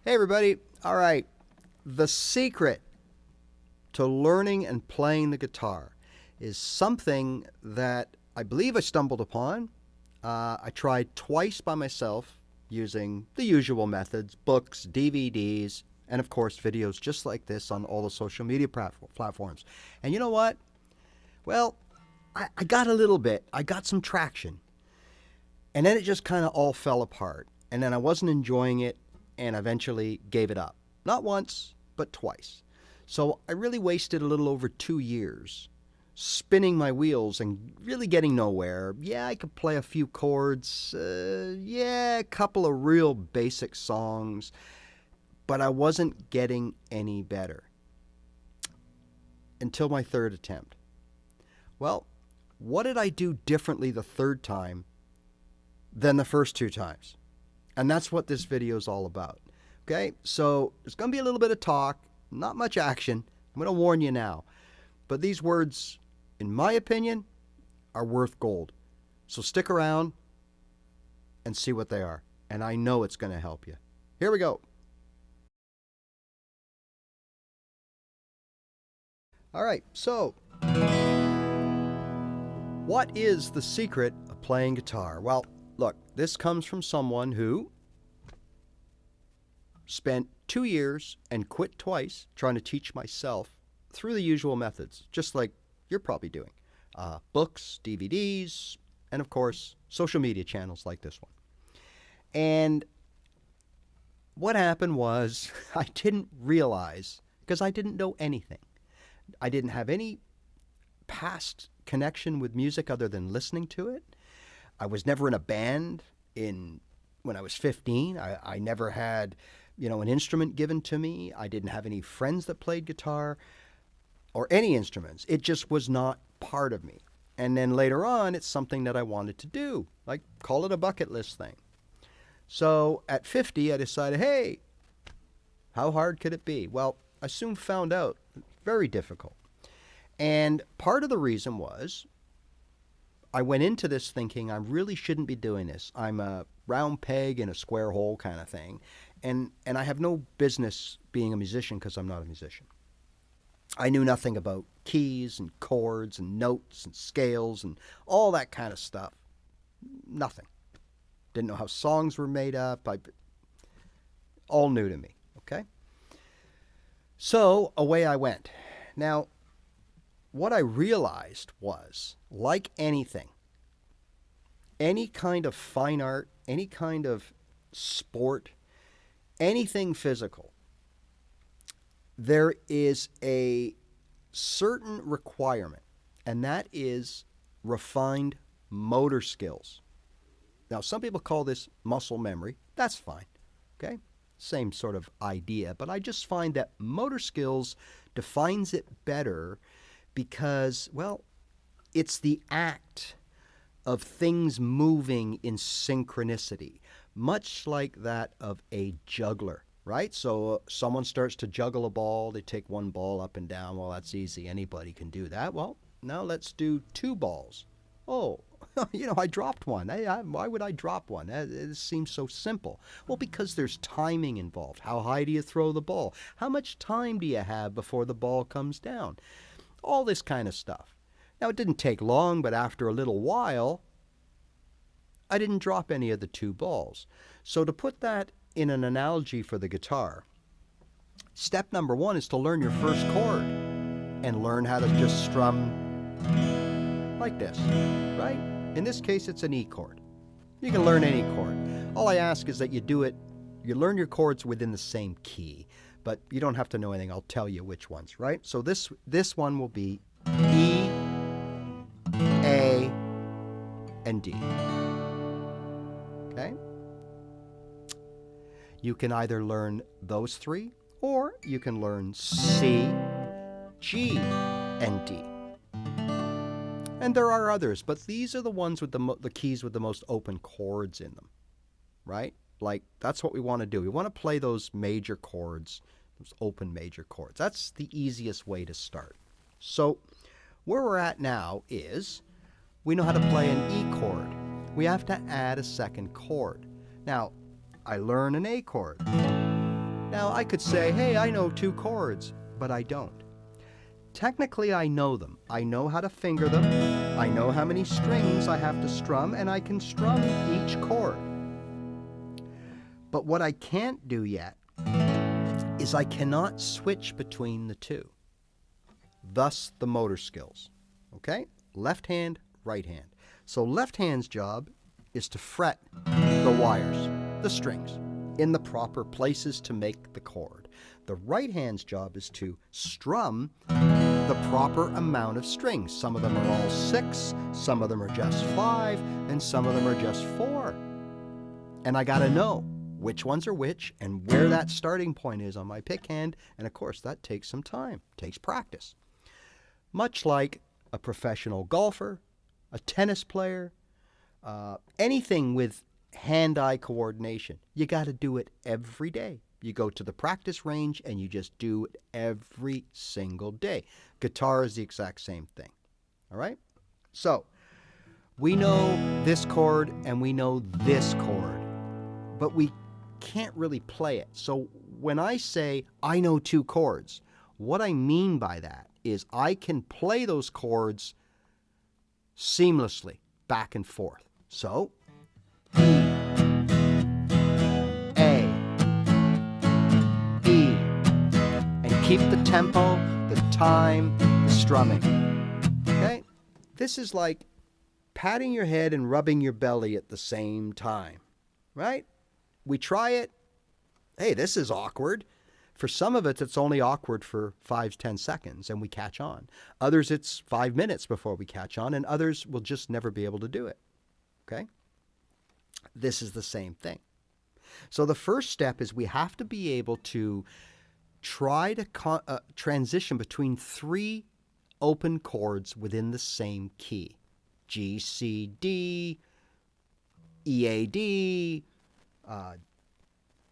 Hey everybody. All right. The secret to learning and playing the guitar is something that I believe I stumbled upon. I tried twice by myself using the usual methods, books, DVDs, and of course videos just like this on all the social media platforms. And you know what? Well, I got a little bit. I got some traction. And then it just kind of all fell apart. And then I wasn't enjoying it and eventually gave it up. Not once, but twice. So I really wasted a little over 2 years spinning my wheels and really getting nowhere. Yeah, I could play a few chords. A couple of real basic songs. But I wasn't getting any better until my third attempt. Well, what did I do differently the third time than the first 2 times? And that's what this video is all about. Okay, so there's going to be a little bit of talk, not much action. I'm going to warn you now. But these words, in my opinion, are worth gold. So stick around and see what they are. And I know it's going to help you. Here we go. All right, so what is the secret of playing guitar? Well, look, this comes from someone who spent 2 years and quit twice trying to teach myself through the usual methods, just like you're probably doing. Books, DVDs, and of course, social media channels like this one. And what happened was I didn't realize, because I didn't know anything. I didn't have any past connection with music other than listening to it. I was never in a band when I was 15. I never had, an instrument given to me. I didn't have any friends that played guitar or any instruments. It just was not part of me. And then later on, it's something that I wanted to do, like call it a bucket list thing. So at 50, I decided, hey, how hard could it be? Well, I soon found out, very difficult. And part of the reason was I went into this thinking I really shouldn't be doing this. I'm a round peg in a square hole kind of thing. And I have no business being a musician because I'm not a musician. I knew nothing about keys and chords and notes and scales and all that kind of stuff. Nothing. Didn't know how songs were made up. All new to me, okay? So away I went. Now, what I realized was, like anything, any kind of fine art, any kind of sport, anything physical, there is a certain requirement, and that is refined motor skills. Now, some people call this muscle memory. That's fine, okay? Same sort of idea, but I just find that motor skills defines it better because, well, it's the act of things moving in synchronicity, much like that of a juggler, right? So someone starts to juggle a ball, they take one ball up and down. Well, that's easy. Anybody can do that. Well, now let's do 2 balls. Oh, I dropped one. Why would I drop one? It seems so simple. Well, because there's timing involved. How high do you throw the ball? How much time do you have before the ball comes down? All this kind of stuff. Now, it didn't take long, but after a little while, I didn't drop any of the 2 balls. So to put that in an analogy for the guitar, step number 1 is to learn your first chord and learn how to just strum like this, right? In this case, it's an E chord. You can learn any chord. All I ask is that you learn your chords within the same key, but you don't have to know anything. I'll tell you which ones, right? So this one will be E, A, and D. Okay? You can either learn those 3, or you can learn C, G, and D. And there are others, but these are the ones with the keys with the most open chords in them, right? Like, that's what we want to do. We want to play those major chords, those open major chords. That's the easiest way to start. So where we're at now is we know how to play an E chord. We have to add a second chord. Now, I learn an A chord. Now, I could say, hey, I know 2 chords, but I don't. Technically, I know them. I know how to finger them. I know how many strings I have to strum, and I can strum each chord. But what I can't do yet is I cannot switch between the two. Thus, the motor skills. Okay? Left hand, right hand. So left hand's job is to fret the wires, the strings, in the proper places to make the chord. The right hand's job is to strum the proper amount of strings. Some of them are all 6, some of them are just 5, and some of them are just 4. And I gotta know which ones are which and where that starting point is on my pick hand. And of course, that takes some time, takes practice. Much like a professional golfer, a tennis player, anything with hand-eye coordination. You gotta do it every day. You go to the practice range and you just do it every single day. Guitar is the exact same thing. All right? So, we know this chord and we know this chord, but we can't really play it. So, when I say I know 2 chords, what I mean by that is I can play those chords seamlessly back and forth. So, keep the tempo, the time, the strumming. Okay? This is like patting your head and rubbing your belly at the same time. Right? We try it. Hey, this is awkward. For some of it, it's only awkward for 5-10 seconds and we catch on. Others, it's 5 minutes before we catch on, and others will just never be able to do it. Okay? This is the same thing. So the first step is we have to be able to try to transition between 3 open chords within the same key. G, C, D, E, A, D,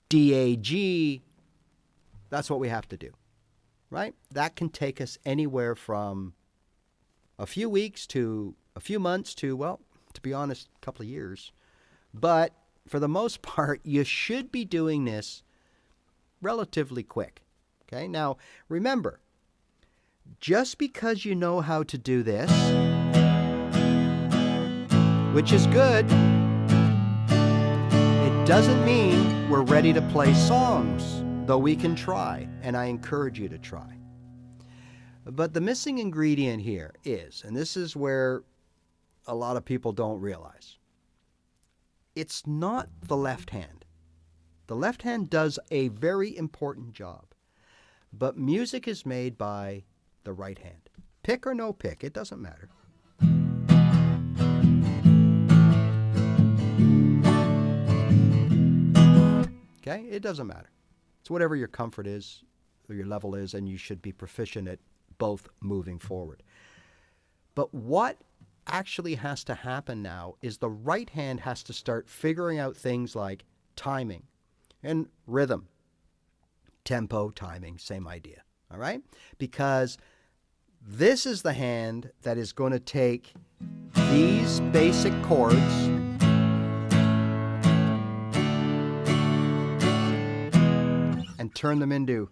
D, A, G. That's what we have to do, right? That can take us anywhere from a few weeks to a few months to, well, to be honest, a couple of years. But for the most part, you should be doing this relatively quick. Okay, now remember, just because you know how to do this, which is good, it doesn't mean we're ready to play songs, though we can try, and I encourage you to try. But the missing ingredient here is, and this is where a lot of people don't realize, it's not the left hand. The left hand does a very important job. But music is made by the right hand. Pick or no pick, it doesn't matter. Okay? It doesn't matter. It's whatever your comfort is, or your level is, and you should be proficient at both moving forward. But what actually has to happen now is the right hand has to start figuring out things like timing and rhythm. Tempo, timing, same idea. All right? Because this is the hand that is going to take these basic chords and turn them into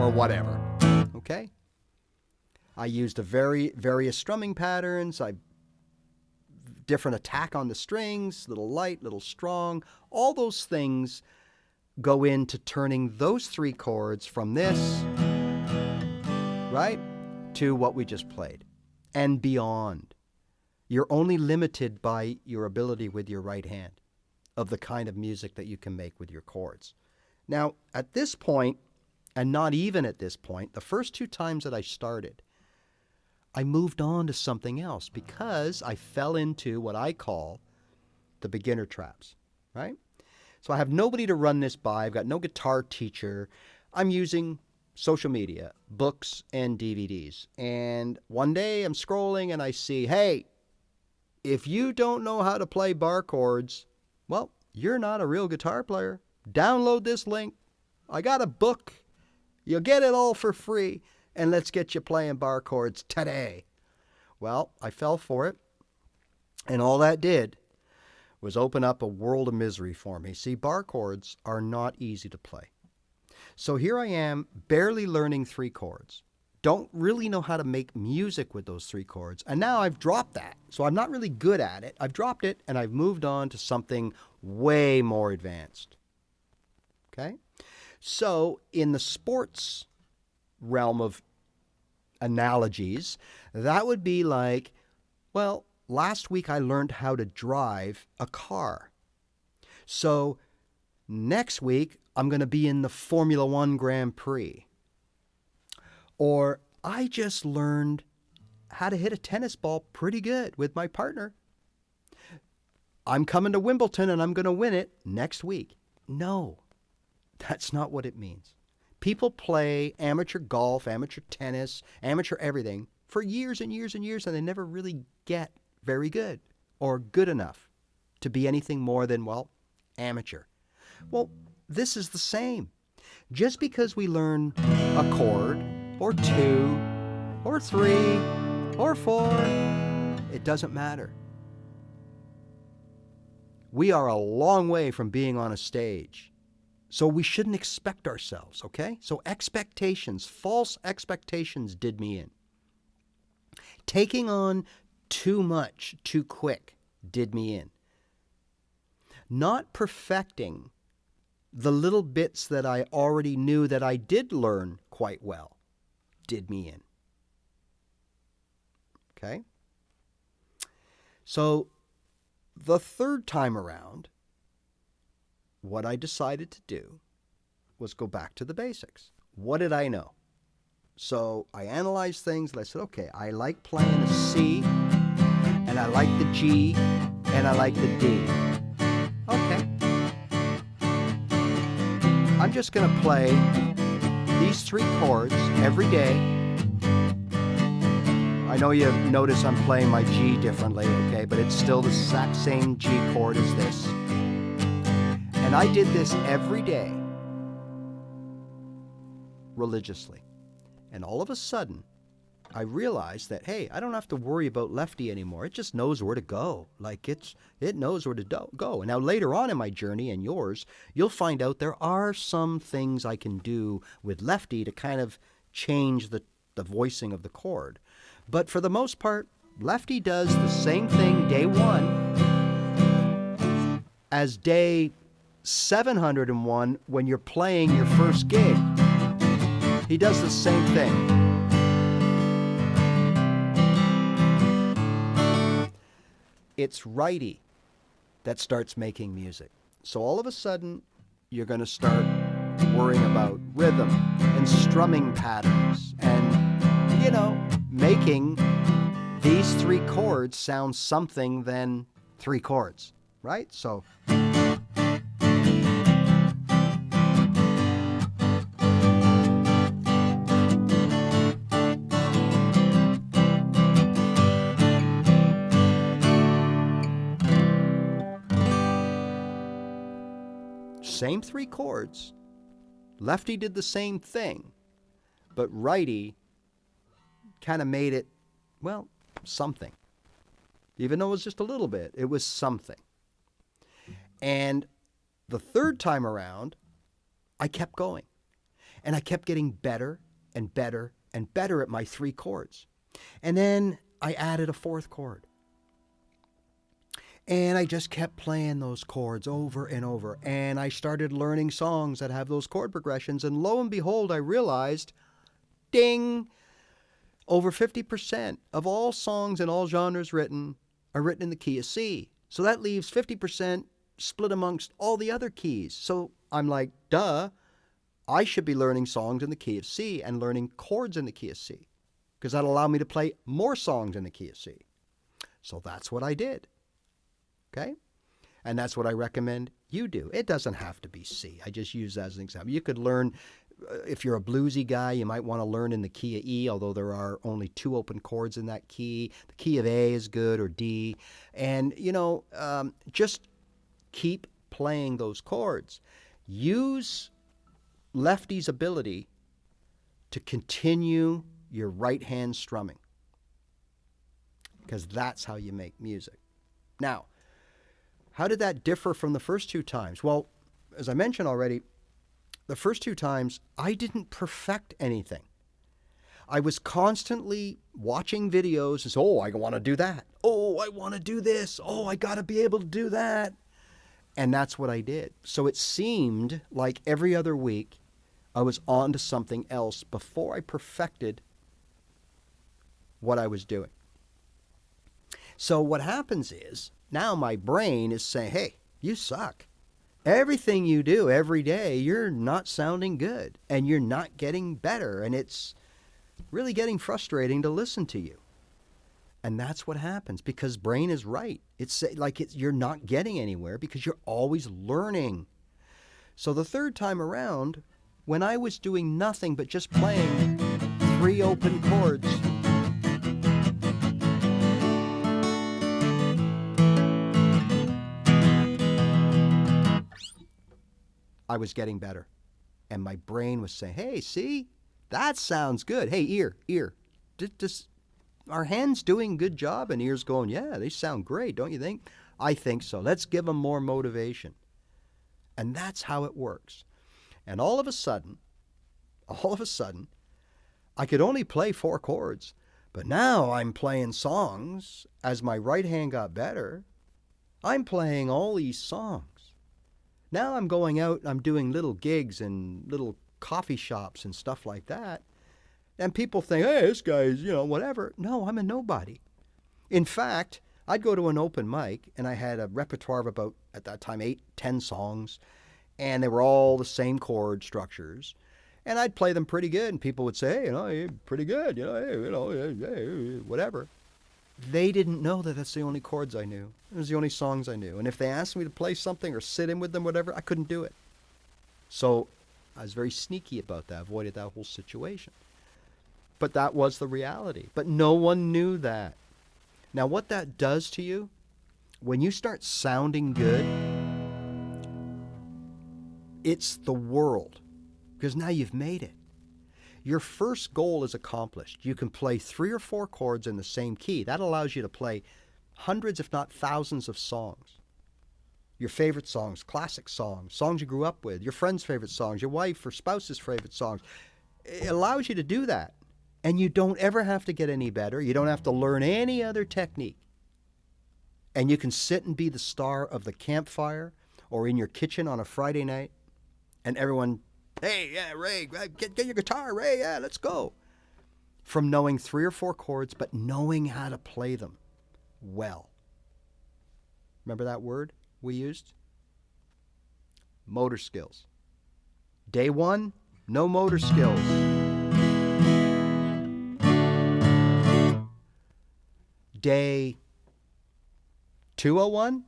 or whatever. Okay? I used various strumming patterns. Different attack on the strings, little light, little strong. All those things go into turning those 3 chords from this, right, to what we just played and beyond. You're only limited by your ability with your right hand of the kind of music that you can make with your chords. Now, at this point, and not even at this point, the first 2 times that I started, I moved on to something else because I fell into what I call the beginner traps, right? So I have nobody to run this by. I've got no guitar teacher. I'm using social media, books, and DVDs. And one day I'm scrolling and I see, hey, If you don't know how to play bar chords, well, you're not a real guitar player. Download this link. I got a book. You'll get it all for free, and let's get you playing bar chords today. Well, I fell for it, and all that did was open up a world of misery for me. See, bar chords are not easy to play. So here I am, barely learning 3 chords. Don't really know how to make music with those 3 chords. And now I've dropped that. So I'm not really good at it. I've dropped it, and I've moved on to something way more advanced. Okay? So in the sports realm of analogies, that would be like, well, last week I learned how to drive a car. So next week I'm going to be in the Formula One Grand Prix. Or I just learned how to hit a tennis ball pretty good with my partner. I'm coming to Wimbledon and I'm going to win it next week. No, that's not what it means. People play amateur golf, amateur tennis, amateur everything for years and years and years, and they never really get very good or good enough to be anything more than, well, amateur. Well, this is the same. Just because we learn a chord or 2 or 3 or 4, it doesn't matter. We are a long way from being on a stage. So we shouldn't expect ourselves, okay? So expectations, false expectations did me in. Taking on too much too quick did me in. Not perfecting the little bits that I already knew that I did learn quite well did me in. Okay? So the third time around, what I decided to do was go back to the basics. What did I know? So I analyzed things and I said, okay, I like playing the C, and I like the G, and I like the D. Okay. I'm just going to play these 3 chords every day. I know you notice I'm playing my G differently, okay, but it's still the exact same G chord as this. And I did this every day, religiously. And all of a sudden, I realized that, hey, I don't have to worry about lefty anymore. It just knows where to go. Like it knows where to go. And now later on in my journey, and yours, you'll find out there are some things I can do with lefty to kind of change the voicing of the chord. But for the most part, lefty does the same thing day 1 as day 701 when you're playing your first gig. He does the same thing. It's righty that starts making music. So all of a sudden, you're going to start worrying about rhythm and strumming patterns and, making these 3 chords sound something than 3 chords, right? So same 3 chords. Lefty did the same thing, but righty kind of made it, well, something. Even though it was just a little bit, it was something. And the third time around, I kept going. And I kept getting better and better and better at my 3 chords. And then I added a 4th chord. And I just kept playing those chords over and over. And I started learning songs that have those chord progressions. And lo and behold, I realized, ding, over 50% of all songs in all genres written are written in the key of C. So that leaves 50% split amongst all the other keys. So I'm like, duh, I should be learning songs in the key of C and learning chords in the key of C, because that'll allow me to play more songs in the key of C. So that's what I did. Okay? And that's what I recommend you do. It doesn't have to be C. I just use that as an example. You could learn if you're a bluesy guy, you might want to learn in the key of E, although there are only 2 open chords in that key. The key of A is good, or D. And, just keep playing those chords. Use lefty's ability to continue your right hand strumming, because that's how you make music. Now, how did that differ from the first 2 times? Well, as I mentioned already, the first 2 times I didn't perfect anything. I was constantly watching videos and I want to do that. Oh, I want to do this. Oh, I got to be able to do that. And that's what I did. So it seemed like every other week I was on to something else before I perfected what I was doing. So what happens is now my brain is saying, hey, you suck. Everything you do every day, you're not sounding good and you're not getting better. And it's really getting frustrating to listen to you. And that's what happens, because brain is right. It's like you're not getting anywhere because you're always learning. So the third time around, when I was doing nothing but just playing 3 open chords, I was getting better. And my brain was saying, hey, see, that sounds good. Hey, ear. Are hands doing a good job? And ear's going, yeah, they sound great, don't you think? I think so. Let's give them more motivation. And that's how it works. And all of a sudden, I could only play 4 chords. But now I'm playing songs. As my right hand got better, I'm playing all these songs. Now I'm going out and I'm doing little gigs and little coffee shops and stuff like that. And people think, hey, this guy's, whatever. No, I'm a nobody. In fact, I'd go to an open mic and I had a repertoire of about, at that time, 8, 10 songs. And they were all the same chord structures. And I'd play them pretty good. And people would say, hey, you're pretty good, hey, whatever. They didn't know that that's the only chords I knew. It was the only songs I knew. And if they asked me to play something or sit in with them, whatever, I couldn't do it. So I was very sneaky about that, avoided that whole situation. But that was the reality. But no one knew that. Now, what that does to you, when you start sounding good, it's the world. Because now you've made it. Your first goal is accomplished. You can play 3 or 4 chords in the same key. That allows you to play hundreds, if not thousands, of songs. Your favorite songs, classic songs, songs you grew up with, your friend's favorite songs, your wife or spouse's favorite songs. It allows you to do that. And you don't ever have to get any better. You don't have to learn any other technique. And you can sit and be the star of the campfire or in your kitchen on a Friday night, and everyone, hey, yeah, Ray, get your guitar, Ray, yeah, let's go. From knowing 3 or 4 chords, but knowing how to play them well. Remember that word we used? Motor skills. Day 1, no motor skills. Day 201,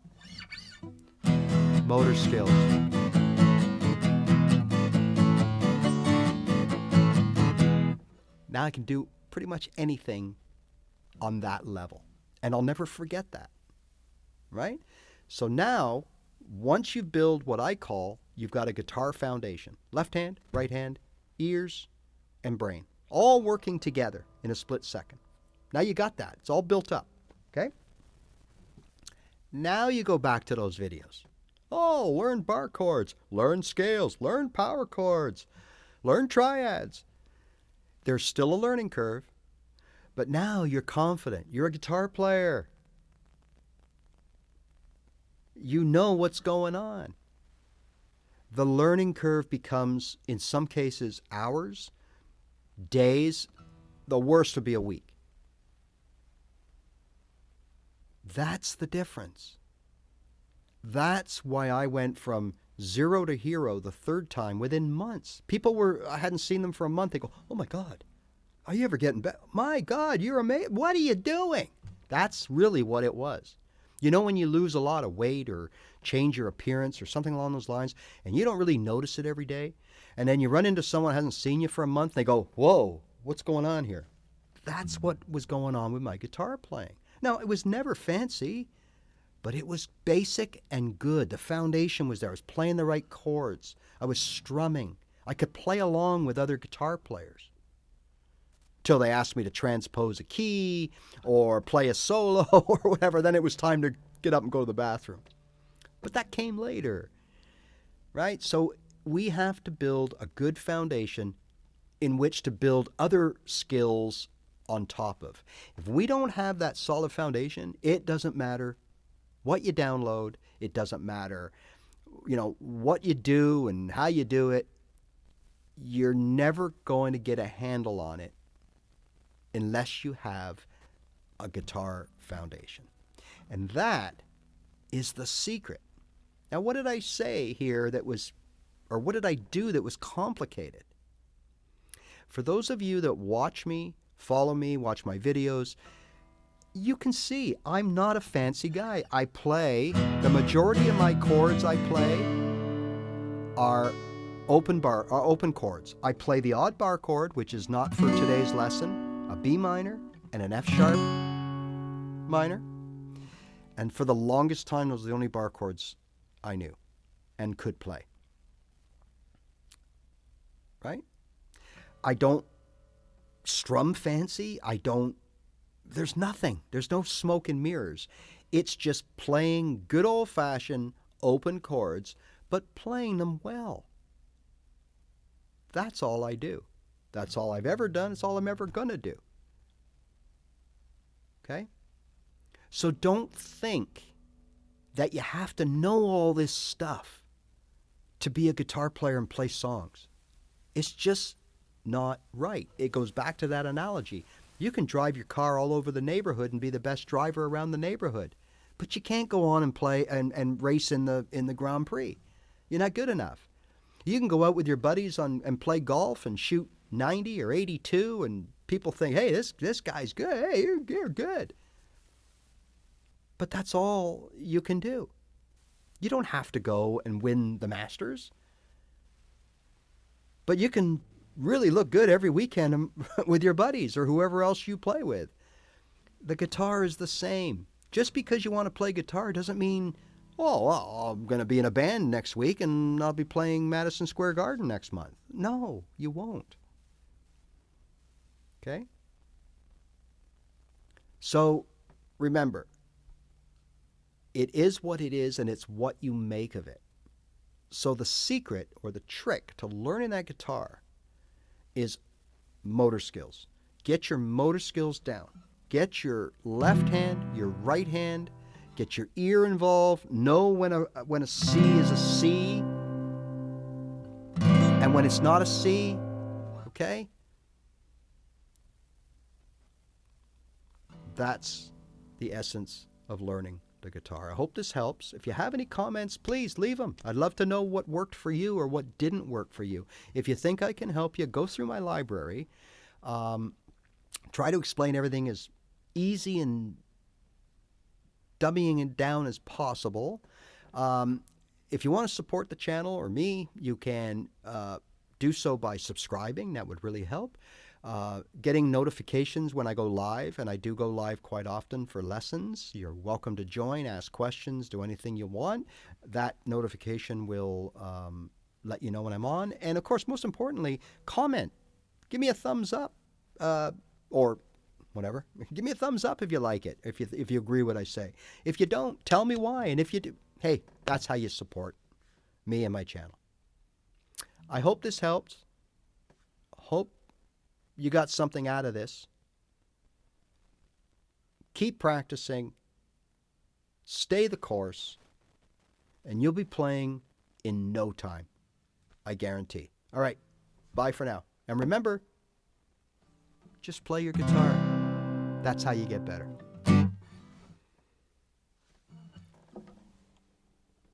motor skills. Now I can do pretty much anything on that level. And I'll never forget that, right? So now, once you build what I call, you've got a guitar foundation. Left hand, right hand, ears, and brain. All working together in a split second. Now you got that. It's all built up, okay? Now you go back to those videos. Oh, learn bar chords, learn scales, learn power chords, learn triads. There's still a learning curve, but now you're confident. You're a guitar player. You know what's going on. The learning curve becomes, in some cases, hours, days. The worst would be a week. That's the difference. That's why I went from 0 to hero the 3rd time within months. I hadn't seen them for a month. They go, oh my God, are you ever getting better? My God, you're amazing. What are you doing? That's really what it was. You know, when you lose a lot of weight or change your appearance or something along those lines, and you don't really notice it every day, And then you run into someone who hasn't seen you for a month, and they go, whoa, what's going on here? That's what was going on with my guitar playing. Now, it was never fancy, but it was basic and good. The foundation was there. I was playing the right chords. I was strumming. I could play along with other guitar players. Till they asked me to transpose a key or play a solo or whatever. Then it was time to get up and go to the bathroom. But that came later, right? So we have to build a good foundation in which to build other skills on top of. If we don't have that solid foundation, it doesn't matter what you download. It doesn't matter, what you do and how you do it. You're never going to get a handle on it unless you have a guitar foundation. And that is the secret. Now, what did I say here what did I do that was complicated? For those of you that watch me, follow me, watch my videos, you can see I'm not a fancy guy. The majority of my chords I play are open chords. I play the odd bar chord, which is not for today's lesson, a B minor and an F sharp minor. And for the longest time, those were the only bar chords I knew and could play. Right? I don't strum fancy. There's nothing. There's no smoke and mirrors. It's just playing good old-fashioned open chords, but playing them well. That's all I do. That's all I've ever done. It's all I'm ever going to do. Okay? So don't think that you have to know all this stuff to be a guitar player and play songs. It's just not right. It goes back to that analogy. You can drive your car all over the neighborhood and be the best driver around the neighborhood, but you can't go on and play and race in the Grand Prix. You're not good enough. You can go out with your buddies and play golf and shoot 90 or 82, and people think, hey, this guy's good. Hey, you're good. But that's all you can do. You don't have to go and win the Masters. But you can really look good every weekend with your buddies or whoever else you play with. The guitar is the same. Just because you want to play guitar doesn't mean, I'm going to be in a band next week and I'll be playing Madison Square Garden next month. No, you won't. Okay? So remember, it is what it is and it's what you make of it. So the secret or the trick to learning that guitar is motor skills. Get your motor skills down. Get your left hand, your right hand, get your ear involved. Know when a C is a C and when it's not a C, okay? That's the essence of learning the guitar. I hope this helps. If you have any comments, please leave them. I'd love to know what worked for you or what didn't work for you. If you think I can help you, go through my library. Try to explain everything as easy and dumbing it down as possible. If you want to support the channel or me, you can do so by subscribing. That would really help. Getting notifications when I go live, and I do go live quite often for lessons. You're welcome to join, ask questions, do anything you want. That notification will let you know when I'm on. And of course, most importantly, comment. Give me a thumbs up or whatever. Give me a thumbs up if you like it, if you agree with what I say. If you don't, tell me why. And if you do, hey, that's how you support me and my channel. I hope this helped. Hope you got something out of this. Keep practicing. Stay the course. And you'll be playing in no time. I guarantee. All right. Bye for now. And remember, just play your guitar. That's how you get better.